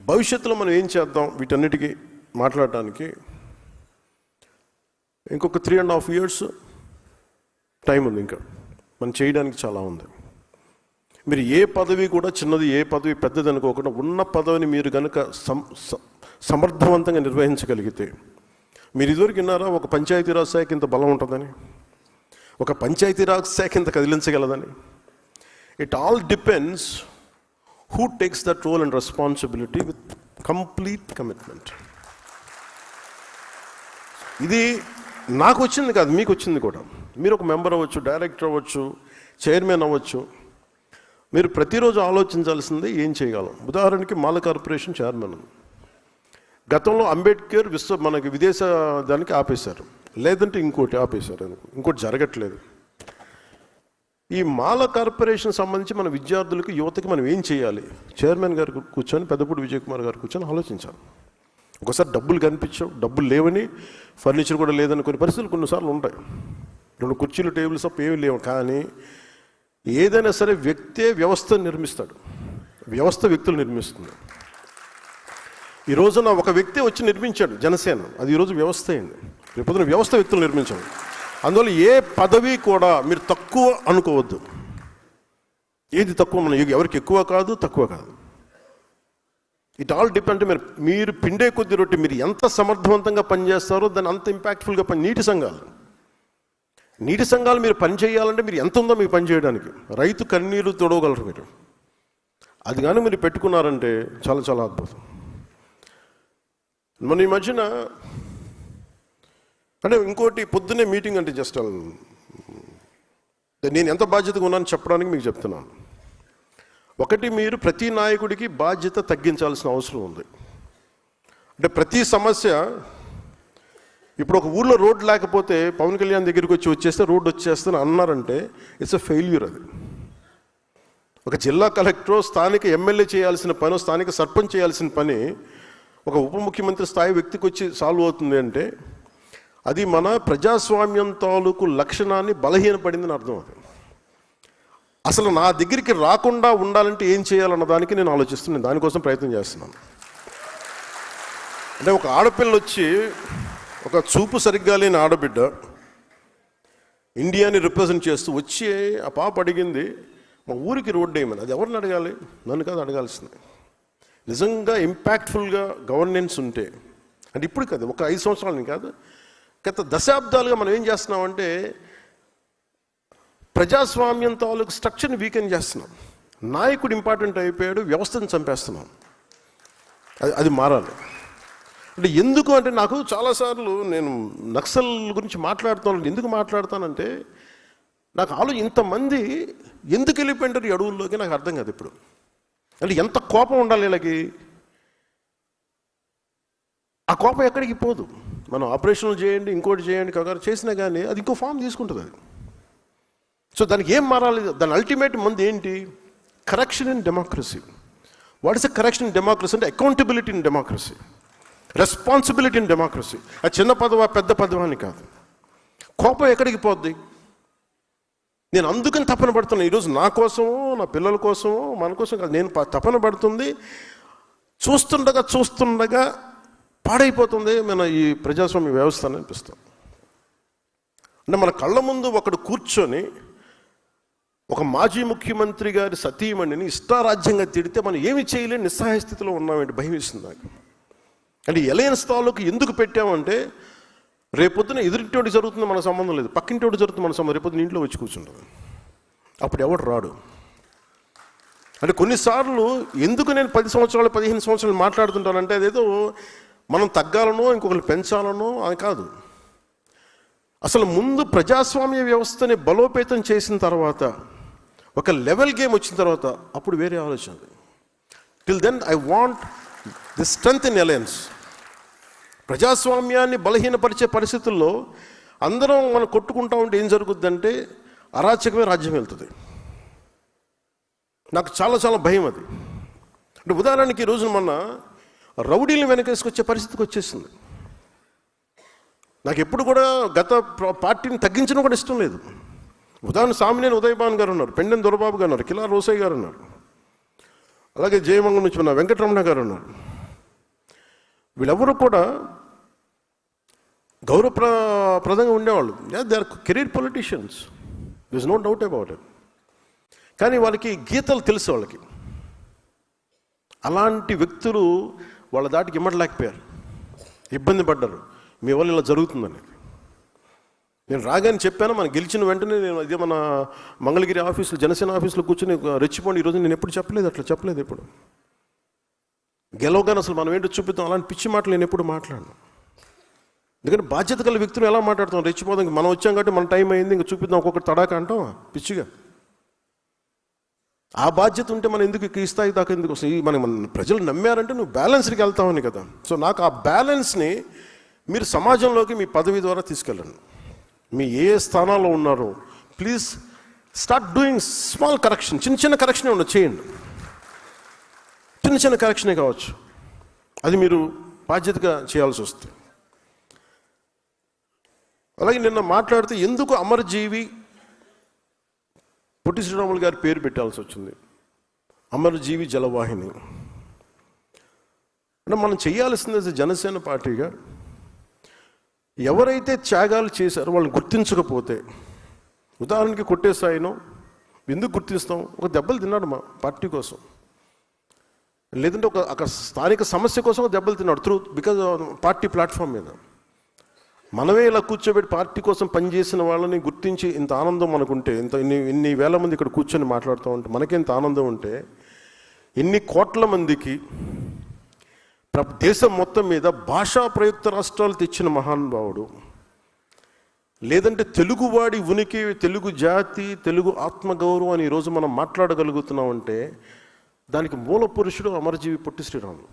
భవిష్యత్తులో మనం ఏం చేద్దాం వీటన్నిటికీ మాట్లాడటానికి ఇంకొక 3.5 years టైం ఉంది. ఇంకా మనం చేయడానికి చాలా ఉంది. మీరు ఏ పదవి కూడా చిన్నది, ఏ పదవి పెద్దది అనుకోకుండా ఉన్న పదవిని మీరు కనుక సమర్థవంతంగా నిర్వహించగలిగితే, మీరు ఇదివరకు విన్నారా ఒక పంచాయతీరాజ్ శాఖ ఇంత బలం ఉంటుందని, ఒక పంచాయతీరాజ్ శాఖ ఇంత కదిలించగలదని? It all depends who takes that role and responsibility with complete commitment. ఇది నాకు వచ్చింది కాదు, మీకు వచ్చింది కూడా. మీరు ఒక మెంబర్ అవ్వచ్చు, డైరెక్టర్ అవ్వచ్చు, చైర్మన్ అవ్వచ్చు. మీరు ప్రతిరోజు ఆలోచించాల్సింది ఏం చేయగలం. ఉదాహరణకి మాల కార్పొరేషన్ చైర్మన్. గతంలో అంబేద్కర్ మనకి విదేశ దానికి ఆపేశారు, లేదంటే ఇంకోటి ఆపేశారు, ఇంకోటి జరగట్లేదు. ఈ మాల కార్పొరేషన్ సంబంధించి మన విద్యార్థులకి, యువతకి మనం ఏం చేయాలి? చైర్మన్ గారు కూర్చొని, పెద్దపూడి విజయ్ కుమార్ గారు కూర్చొని ఆలోచించాలి. ఒకసారి డబ్బులు కనిపించవు, డబ్బులు లేవని, ఫర్నిచర్ కూడా లేదని కొన్ని పరిస్థితులు కొన్నిసార్లు ఉంటాయి. 2 కుర్చీలు, టేబుల్స్ తప్ప ఏమీ లేవు. కానీ ఏదైనా సరే వ్యక్తే వ్యవస్థను నిర్మిస్తాడు, వ్యవస్థ వ్యక్తులు నిర్మిస్తుంది. ఈ రోజున ఒక వ్యక్తి వచ్చి నిర్మించాడు జనసేన, అది ఈరోజు వ్యవస్థ అయింది. రేపొద్దున వ్యవస్థ వ్యక్తులు నిర్మించాడు. అందువల్ల ఏ పదవి కూడా మీరు తక్కువ అనుకోవద్దు. ఏది తక్కువ, మనం ఎవరికి ఎక్కువ కాదు, తక్కువ కాదు. It all depend. మీరు పిండే కొద్ది రొట్టె, మీరు ఎంత సమర్థవంతంగా పనిచేస్తారో దాన్ని అంత ఇంపాక్ట్ఫుల్గా నీటి సంఘాలు మీరు పని చేయాలంటే మీరు ఎంత ఉందో మీకు పని చేయడానికి. రైతు కన్నీరు తొడవగలరు మీరు. అది కానీ మీరు పెట్టుకున్నారంటే చాలా చాలా అద్భుతం. మన ఈ మధ్యన అంటే ఇంకోటి, పొద్దున్నే మీటింగ్ అంటే జస్ట్ నేను ఎంత బాధ్యతగా ఉన్నానని చెప్పడానికి మీకు చెప్తున్నాను. ఒకటి, మీరు ప్రతి నాయకుడికి బాధ్యత తగ్గించాల్సిన అవసరం ఉంది. అంటే ప్రతి సమస్య, ఇప్పుడు ఒక ఊళ్ళో రోడ్ లేకపోతే పవన్ కళ్యాణ్ దగ్గరికి వచ్చేస్తే రోడ్డు వచ్చేస్తాను అన్నారంటే ఇట్స్ ఎ ఫెయిల్యూర్. అది ఒక జిల్లా కలెక్టర్, స్థానిక ఎమ్మెల్యే చేయాల్సిన పని, స్థానిక సర్పంచ్ చేయాల్సిన పని ఒక ఉప ముఖ్యమంత్రి స్థాయి వ్యక్తికి వచ్చి సాల్వ్ అవుతుంది అంటే అది మన ప్రజాస్వామ్యం తాలూకు లక్షణాన్ని బలహీనపడిందని అర్థం. అది అసలు నా దగ్గరికి రాకుండా ఉండాలంటే ఏం చేయాలన్న దానికి నేను ఆలోచిస్తున్నాను, దానికోసం ప్రయత్నం చేస్తున్నాను. అంటే ఒక ఆడపిల్ల వచ్చి, ఒక చూపు సరిగ్గా లేని ఆడబిడ్డ ఇండియాని రిప్రజెంట్ చేస్తూ వచ్చి ఆ పాప అడిగింది, మా ఊరికి రోడ్డు వేయమని. అది ఎవరిని అడగాలి? నన్ను కాదు అడగాల్సింది. నిజంగా ఇంపాక్ట్ఫుల్గా గవర్నెన్స్ ఉంటే, అంటే ఇప్పుడు కాదు, ఒక 5 సంవత్సరాలని కాదు, గత దశాబ్దాలుగా మనం ఏం చేస్తున్నామంటే ప్రజాస్వామ్యం తాలూకు స్ట్రక్చర్ని వీకెన్ చేస్తున్నాం. నాయకుడు ఇంపార్టెంట్ అయిపోయాడు, వ్యవస్థను చంపేస్తున్నాం. అది మారాలి. అంటే ఎందుకు అంటే, నాకు చాలాసార్లు నేను నక్సల్ గురించి మాట్లాడుతాను. ఎందుకు మాట్లాడతానంటే, నాకు ఇంతమంది ఎందుకు వెళ్ళిపోయింటారు ఈ అడవుల్లోకి నాకు అర్థం కాదు ఇప్పుడు. అంటే ఎంత కోపం ఉండాలి వీళ్ళకి. ఆ కోపం ఎక్కడికి పోదు. మనం ఆపరేషన్లు చేయండి, ఇంకోటి చేయండి, కంగారు చేసినా కానీ అది ఇంకో ఫామ్ తీసుకుంటుంది అది. సో దానికి ఏం మారాలి? దాని అల్టిమేట్ మంది ఏంటి? Correction in democracy. What is a correction in democracy అంటే accountability in democracy, responsibility in democracy. అది చిన్న పదవా పెద్ద పదవా అని కాదు. కోపం ఎక్కడికి పోద్ది? నేను అందుకని తపన పడుతున్నాను ఈరోజు, నా కోసమో, నా పిల్లల కోసమో, మన కోసం కాదు. నేను తపన పడుతుంది, చూస్తుండగా పాడైపోతుంది మన ఈ ప్రజాస్వామ్య వ్యవస్థ అని అనిపిస్తుంది. అంటే మన కళ్ళ ముందు ఒకడు కూర్చొని ఒక మాజీ ముఖ్యమంత్రి గారి సతీమణిని ఇష్టారాజ్యంగా తిడితే మనం ఏమి చేయలేని నిస్సహాయ స్థితిలో ఉన్నామంటే భయం వేస్తుంది నాకు. అంటే ఎలయన్స్ తాలూకు ఎందుకు పెట్టామంటే, రేపొద్దున ఎదురింటోటి జరుగుతుంది మన సంబంధం లేదు, పక్కింటోటి జరుగుతుంది మన సంబంధం, రేపొద్దున ఇంట్లో వచ్చి కూర్చుంటుంది. అప్పుడు ఎవడు రాడు. అంటే కొన్నిసార్లు ఎందుకు నేను 10 సంవత్సరాలు 15 సంవత్సరాలు మాట్లాడుతుంటానంటే, అదేదో మనం తగ్గాలనో ఇంకొకరిని పెంచాలనో అని కాదు. అసలు ముందు ప్రజాస్వామ్య వ్యవస్థని బలోపేతం చేసిన తర్వాత, ఒక లెవెల్ గేమ్ వచ్చిన తర్వాత అప్పుడు వేరే ఆలోచన. Till then I want the strength in alliance. ప్రజాస్వామ్యాన్ని బలహీనపరిచే పరిస్థితుల్లో అందరం మనం కొట్టుకుంటా ఉంటే ఏం జరుగుద్దంటే అరాచకమే రాజ్యం వెళ్తుంది. నాకు చాలా చాలా భయం అది. అంటే ఉదాహరణకి ఈ రోజున మొన్న రౌడీలను వెనకేసుకొచ్చే పరిస్థితికి వచ్చేసింది. నాకు ఎప్పుడు కూడా గత పార్టీని తగ్గించడం కూడా ఇష్టం లేదు. ఉదాహరణ సామినేని ఉదయభాన్ గారు ఉన్నారు, పెండెం దొరబాబు గారు ఉన్నారు, కిలా రోసయ్య గారు ఉన్నారు, అలాగే జయమంగళం నుంచి ఉన్న వెంకటరమణ గారు ఉన్నారు. వీళ్ళెవరూ కూడా గౌరవప్రదంగా ఉండేవాళ్ళు. They are career politicians, there is no doubt about it. కానీ వాళ్ళకి గీతలు తెలుసు. వాళ్ళకి అలాంటి వ్యక్తులు వాళ్ళ దాటికి ఇమ్మడలేకపోయారు, ఇబ్బంది పడ్డారు. మీ వల్ల ఇలా జరుగుతుందని నేను రాగానే చెప్పాను. మనం గెలిచిన వెంటనే నేను ఇదే మన మంగళగిరి ఆఫీసులో, జనసేన ఆఫీసులో కూర్చొని రెచ్చిపోండి. ఈరోజు నేను ఎప్పుడు చెప్పలేదు, అట్లా చెప్పలేదు ఎప్పుడు. గెలవగానే అసలు మనం ఏంటో చూపిద్దాం, అలాంటి పిచ్చి మాటలు నేను ఎప్పుడు మాట్లాడను. ఎందుకంటే బాధ్యత గల వ్యక్తులు ఎలా మాట్లాడతాం, రెచ్చిపోదాం. మనం వచ్చాం కాబట్టి మన టైం అయింది, ఇంకా చూపిద్దాం ఒక్కొక్కటి తడాక అంటాం పిచ్చిగా. ఆ బాధ్యత ఉంటే మనం ఎందుకు ఈ స్థాయి దాకా ఎందుకు వస్తాయి? మన ప్రజలు నమ్మారంటే నువ్వు బ్యాలెన్స్కి వెళ్తామని కదా. సో నాకు ఆ బ్యాలెన్స్ని మీరు సమాజంలోకి మీ పదవి ద్వారా తీసుకెళ్ళండి. మీ ఏ స్థానాల్లో ఉన్నారో please start doing small correction. చిన్న చిన్న కరెక్షనే ఉన్న చేయండి. చిన్న చిన్న కరెక్షనే కావచ్చు, అది మీరు బాధ్యతగా చేయాల్సి వస్తుంది. అలాగే నిన్న మాట్లాడితే ఎందుకు అమరజీవి పొట్టి శ్రీరాములు గారి పేరు పెట్టాల్సి వచ్చింది, అమరజీవి జలవాహిని అంటే మనం చేయాల్సింది జనసేన పార్టీగా ఎవరైతే త్యాగాలు చేశారో వాళ్ళని గుర్తించకపోతే, ఉదాహరణకి కొట్టేసాయినో ఎందుకు గుర్తిస్తాం? ఒక దెబ్బలు తిన్నాడు మా పార్టీ కోసం, లేదంటే ఒక స్థానిక సమస్య కోసం ఒక దెబ్బలు తిన్నాడు బికాజ్ పార్టీ ప్లాట్ఫామ్ మీద. మనమే ఇలా కూర్చోబెట్టి పార్టీ కోసం పనిచేసిన వాళ్ళని గుర్తించి ఇంత ఆనందం మనకుంటే, ఇన్ని వేల మంది ఇక్కడ కూర్చొని మాట్లాడుతూ ఉంటే మనకి ఇంత ఆనందం ఉంటే, ఎన్ని కోట్ల మందికి దేశం మొత్తం మీద భాషా ప్రయుక్త రాష్ట్రాలు తెచ్చిన మహానుభావుడు, లేదంటే తెలుగువాడి ఉనికి, తెలుగు జాతి, తెలుగు ఆత్మగౌరవం అని ఈరోజు మనం మాట్లాడగలుగుతున్నామంటే దానికి మూల పురుషుడు అమరజీవి పొట్టి శ్రీరాములు.